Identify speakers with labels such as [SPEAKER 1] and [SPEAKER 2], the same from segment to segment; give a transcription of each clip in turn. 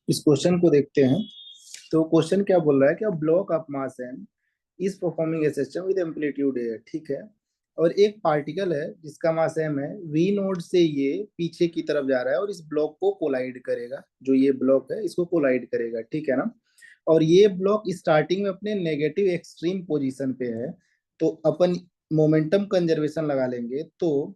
[SPEAKER 1] इस क्वेश्चन को देखते हैं। तो क्वेश्चन क्या बोल रहा है कि block of mass M is performing a system with amplitude A, ठीक है। और एक पार्टिकल है जिसका मास एम है, वी नोड से ये पीछे की तरफ जा रहा है और इस ब्लॉक को कोलाइड करेगा। जो ये ब्लॉक है इसको कोलाइड करेगा, ठीक है ना। और ये ब्लॉक स्टार्टिंग में अपने नेगेटिव एक्सट्रीम पोजीशन पे है। तो अपन मोमेंटम कंजर्वेशन लगा लेंगे। तो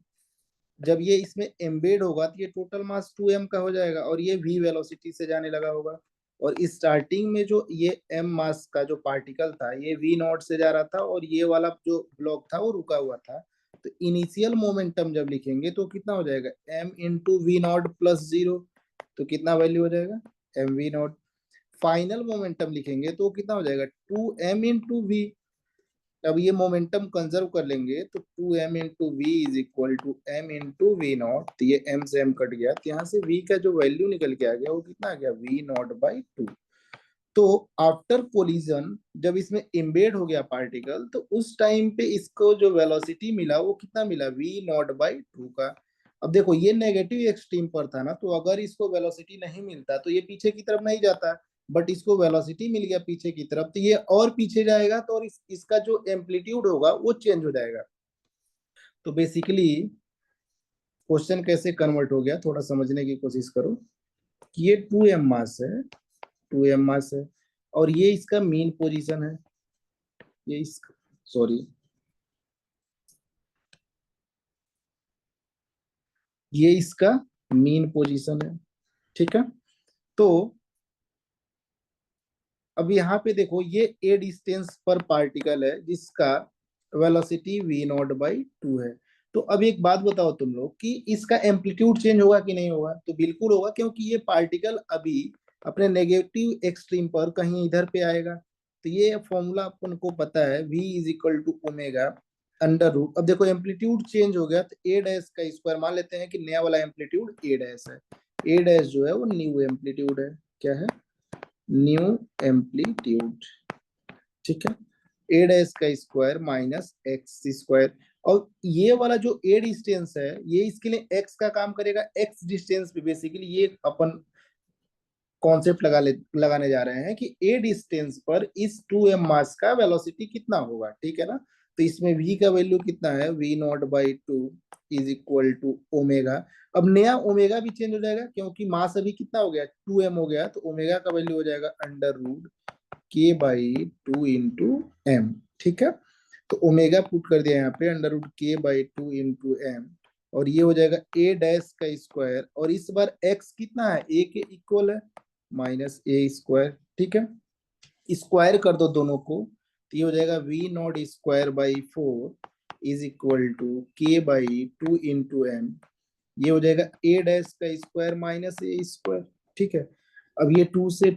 [SPEAKER 1] जब ये इसमें एम्बेड होगा तो ये टोटल मास 2m का हो जाएगा और ये v वेलोसिटी से जाने लगा होगा। और स्टार्टिंग में जो ये m मास का जो पार्टिकल था ये v नॉट से जा रहा था और ये वाला जो ब्लॉक था वो रुका हुआ था। तो इनिशियल मोमेंटम जब लिखेंगे तो कितना हो जाएगा, m into we naught plus zero. तो कितना वैल्यू हो जाएगा, M V naught. Final momentum लिखेंगे तो कितना हो जाएगा, 2m इंटू वी। अब ये मोमेंटम कंजर्व कर लेंगे तो 2m into V is equal to m into we naught. तो ये m से m कट गया तो यहाँ से v का जो वैल्यू निकल के आ गया वो कितना आ गया, v नॉट बाई टू। तो आफ्टर कोलिजन जब इसमें एम्बेड हो गया पार्टिकल तो उस टाइम पे इसको जो वेलोसिटी मिला वो कितना मिला, v नॉट बाई टू का। अब देखो ये नेगेटिव एक्सट्रीम पर था ना, तो अगर इसको वेलोसिटी नहीं मिलता तो ये पीछे की तरफ नहीं जाता। बट इसको वेलोसिटी मिल गया पीछे की तरफ तो ये और पीछे जाएगा तो और इसका जो एम्पलीट्यूड होगा वो चेंज हो जाएगा। तो बेसिकली क्वेश्चन कैसे कन्वर्ट हो गया थोड़ा समझने की कोशिश करो कि ये 2m मास है, 2m मास है और ये इसका मीन पोजीशन है। ये इस सॉरी ये इसका मीन पोजीशन है, ठीक है। तो अब यहाँ पे देखो ये ए डिस्टेंस पर पार्टिकल है जिसका velocity V naught by two है। तो अब एक बात बताओ तुम लोग कि इसका एम्पलीट्यूड चेंज होगा कि नहीं होगा, तो बिल्कुल होगा क्योंकि ये पार्टिकल अभी अपने नेगेटिव एक्सट्रीम पर कहीं इधर पे आएगा। तो ये फॉर्मूला अपन को पता है, v is equal to omega under root. अब देखो एम्पलीट्यूड चेंज हो गया तो ए डैश का स्क्वायर, मान लेते हैं कि नया वाला एम्पलीट्यूड ए डैश है। ए डैश जो है वो न्यू एम्पलीट्यूड है, क्या है, न्यू एम्पलीट्यूड, ठीक है। ए डैश का स्क्वायर माइनस एक्स स्क्वायर। और ये वाला जो ए डिस्टेंस है ये इसके लिए एक्स का काम करेगा। एक्स डिस्टेंस पे बेसिकली ये अपन कॉन्सेप्ट लगाने जा रहे हैं कि ए डिस्टेंस पर इस 2m मास का वेलोसिटी कितना होगा, ठीक है ना। तो इसमें v का वैल्यू कितना है, v naught by two is equal to omega. अब नया ओमेगा भी चेंज हो जाएगा क्योंकि मास अभी कितना हो गया, 2m हो गया। तो ओमेगा का वैल्यू हो जाएगा under root K by two into M, ठीक है। तो ओमेगा पुट कर दिया यहाँ पे under root K by two into M और ये हो जाएगा ए डैश का स्क्वायर और इस बार एक्स कितना है, ए के इक्वल है, माइनस ए स्क्वायर, ठीक है। स्क्वायर कर दो दोनों को तो ये हो जाएगा V naught square by four is equal to K by two into M. ये हो जाएगा ए डैश का स्क्वायर माइनस ए स्क्वायर, ठीक है। अब ये टू से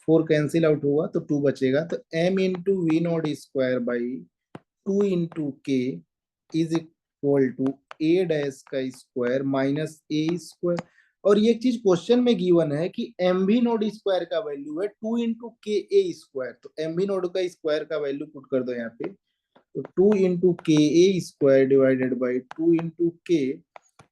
[SPEAKER 1] फोर कैंसिल आउट होगा तो टू बचेगा। तो M into we naught square by two into K is equal to A dash का स्क्वायर माइनस ए स्क्वायर। और ये चीज क्वेश्चन में गिवन है कि एम भी नोड स्क्वायर का वैल्यू है two into K A square. तो एम भी नोड का स्क्वायर का वैल्यू पुट कर दो यहाँ पे। तो two into K A square divided by two into K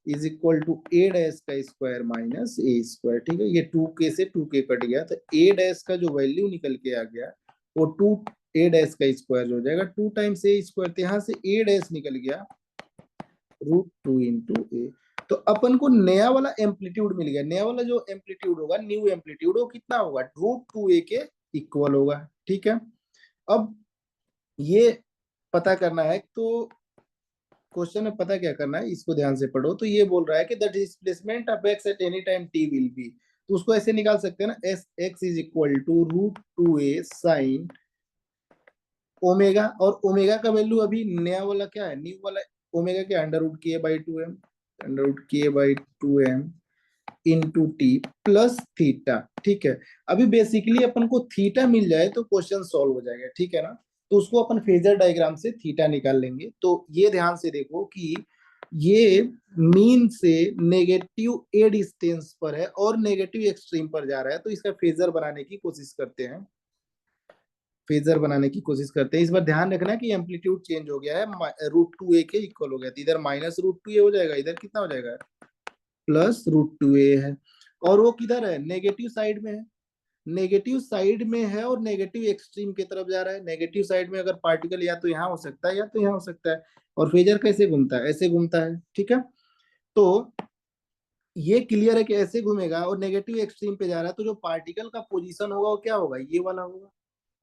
[SPEAKER 1] is equal to A dash का स्क्वायर माइनस ए स्क्वायर, ठीक है। ये टू के से टू के कट गया तो ए डैश का जो वैल्यू निकल के आ गया वो टू ए डैश का स्क्वायर हो जाएगा, टू टाइम्स ए स्क्वायर। तो यहाँ से ए डैश निकल गया रूट टू इंटू ए। तो अपन को नया वाला एम्पलीट्यूड मिल गया। नया वाला जो एम्पलीट्यूड होगा, न्यू एम्पलीट्यूड, वो कितना होगा, रूट टू ए के इक्वल होगा, ठीक है। अब ये पता करना है तो क्वेश्चन में पता क्या करना है, इसको ध्यान से पढ़ो। तो ये बोल रहा है कि the displacement of X at any time T will be. तो उसको ऐसे निकाल सकते हैं ना, as X is equal to root two A sine omega. और ओमेगा का वैल्यू अभी नया वाला क्या है, न्यू वाला ओमेगा के under root K by two M, under root K by two M into T plus theta, ठीक है। अभी बेसिकली अपन को थीटा मिल जाए तो क्वेश्चन सॉल्व हो जाएगा, ठीक है ना। तो उसको अपन फेजर डायग्राम से थीटा निकाल लेंगे। तो ये ध्यान से देखो कि ये मीन से नेगेटिव ए डिस्टेंस पर है और नेगेटिव एक्सट्रीम पर जा रहा है, तो इसका फेजर बनाने की कोशिश करते हैं। फेजर बनाने की कोशिश करते हैं। इस बार ध्यान रखना कि एम्पलीट्यूड चेंज हो गया है, √2a के इक्वल हो गया, तो इधर -√2a हो जाएगा, इधर कितना हो जाएगा, +√2a है। और वो किधर है, नेगेटिव साइड में है, नेगेटिव साइड में है और नेगेटिव एक्सट्रीम की तरफ जा रहा है। नेगेटिव साइड में अगर पार्टिकल या तो यहाँ हो सकता है या तो यहाँ हो सकता है। और फेजर कैसे घूमता है, ऐसे घूमता है, ठीक है। तो ये क्लियर है कि ऐसे घूमेगा और नेगेटिव एक्सट्रीम पे जा रहा है, तो जो पार्टिकल का पोजीशन होगा वो क्या होगा, ये वाला होगा,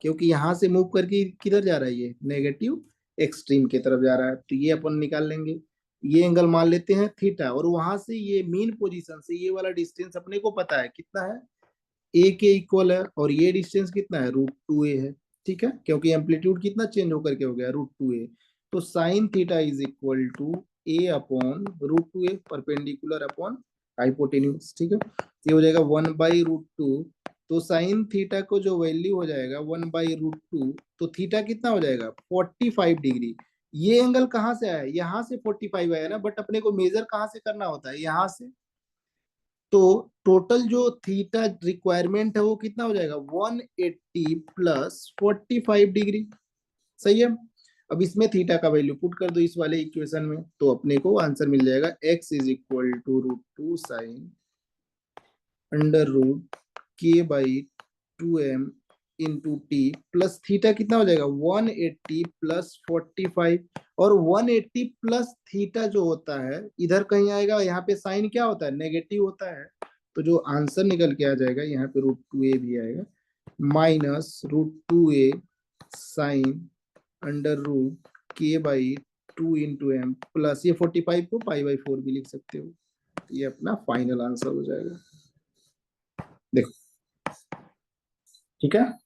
[SPEAKER 1] क्योंकि यहां से मूव करके किधर जा रहा है, ये नेगेटिव एक्सट्रीम की तरफ जा रहा है, तो ये अपन निकाल लेंगे। ये एंगल मान लेते हैं थीटा, और वहां से ये मीन पोजीशन से ये वाला डिस्टेंस अपने को पता है कितना है, ए के इक्वल है, और ये डिस्टेंस कितना है, √2a है, ठीक है, क्योंकि एम्पलीट्यूड कितना चेंज होकर के हो गया, √2a। तो sine theta is equal to a upon √2a, perpendicular upon hypotenuse, ठीक है। ये हो जाएगा 1/√2। तो साइन थीटा को जो वैल्यू हो जाएगा 1/√2, तो थीटा कितना हो जाएगा, 45 डिग्री। ये एंगल कहाँ से आया, यहाँ से 45 आया ना, बट अपने को मेजर कहाँ से करना होता है, यहाँ से। तो टोटल जो थीटा रिक्वायरमेंट है वो कितना हो जाएगा, 180 प्लस 45 डिग्री, सही है। अब इसमें थीटा का वैल्यू पुट कर दो इस वाले इक्वेशन में, तो अपने को आंसर मिल जाएगा x is equal to √2 sine √k/2m into T, plus theta कितना हो जाएगा 180 प्लस 45। और 180 प्लस थीटा जो होता है इधर कहीं आएगा, यहाँ पे साइन क्या होता है, नेगेटिव होता है, तो जो आंसर निकल के आ जाएगा यहाँ पे √2a भी आएगा, -√2a sign √k/2 into M, plus ये 45 को π/4 भी लिख सकते हो। ये अपना फाइनल आंसर हो जाएगा, देखो, ठीक है।